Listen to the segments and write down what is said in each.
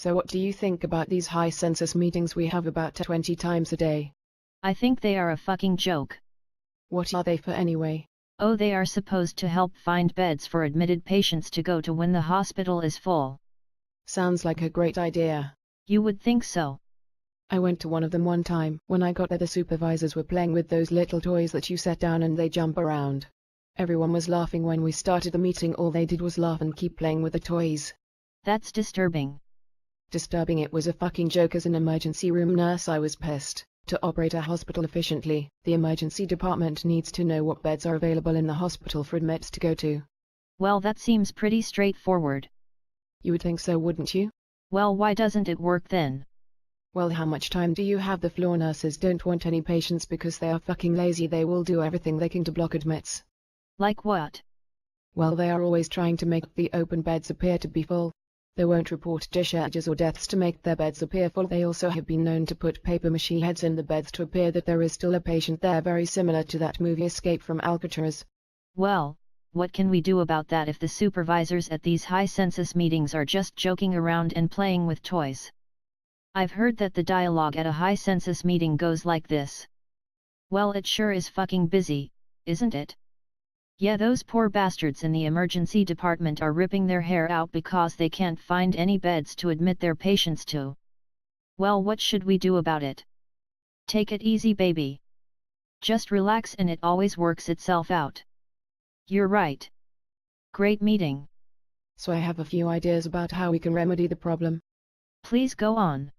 So what do you think about these high census meetings we have about 20 times a day? I think they are a fucking joke. What are they for anyway? Oh, they are supposed to help find beds for admitted patients to go to when the hospital is full. Sounds like a great idea. You would think so. I went to one of them one time. When I got there, the supervisors were playing with those little toys that you set down and they jump around. Everyone was laughing when we started the meeting. All they did was laugh and keep playing with the toys. That's disturbing. Disturbing? It was a fucking joke. As an emergency room nurse, I was pissed. To operate a hospital efficiently, the emergency department needs to know what beds are available in the hospital for admits to go to. Well, that seems pretty straightforward. You would think so, wouldn't you? Well, why doesn't it work then? Well, how much time do you have? The floor nurses don't want any patients because they are fucking lazy. They will do everything they can to block admits. Like what? Well, they are always trying to make the open beds appear to be full. They won't report discharges or deaths to make their beds appear full. They also have been known to put paper mache heads in the beds to appear that there is still a patient there, very similar to that movie Escape from Alcatraz. Well, what can we do about that if the supervisors at these high census meetings are just joking around and playing with toys? I've heard that the dialogue at a high census meeting goes like this. Well, it sure is fucking busy, isn't it? Yeah, those poor bastards in the emergency department are ripping their hair out because they can't find any beds to admit their patients to. Well, what should we do about it? Take it easy, baby. Just relax and it always works itself out. You're right. Great meeting. So I have a few ideas about how we can remedy the problem. Please go on.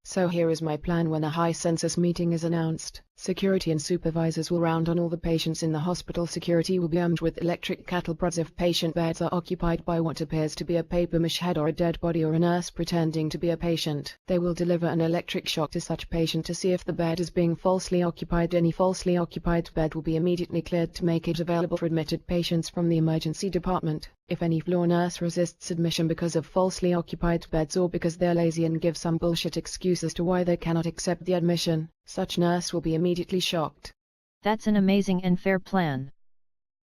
So here is my plan. When a high census meeting is announced, security and supervisors will round on all the patients in the hospital. Security will be armed with electric cattle prods if patient beds are occupied by what appears to be a paper mache head or a dead body or a nurse pretending to be a patient. They will deliver an electric shock to such patient to see if the bed is being falsely occupied. Any falsely occupied bed will be immediately cleared to make it available for admitted patients from the emergency department. If any floor nurse resists admission because of falsely occupied beds or because they're lazy and give some bullshit excuse as to why they cannot accept the admission, such nurse will be immediately shocked. That's an amazing and fair plan.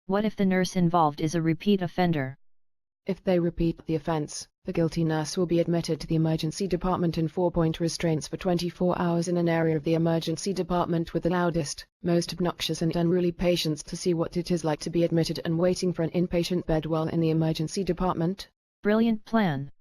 What if the nurse involved is a repeat offender? If they repeat the offense, the guilty nurse will be admitted to the emergency department in 4-point restraints for 24 hours in an area of the emergency department with the loudest, most obnoxious and unruly patients to see what it is like to be admitted and waiting for an inpatient bed while in the emergency department. Brilliant plan.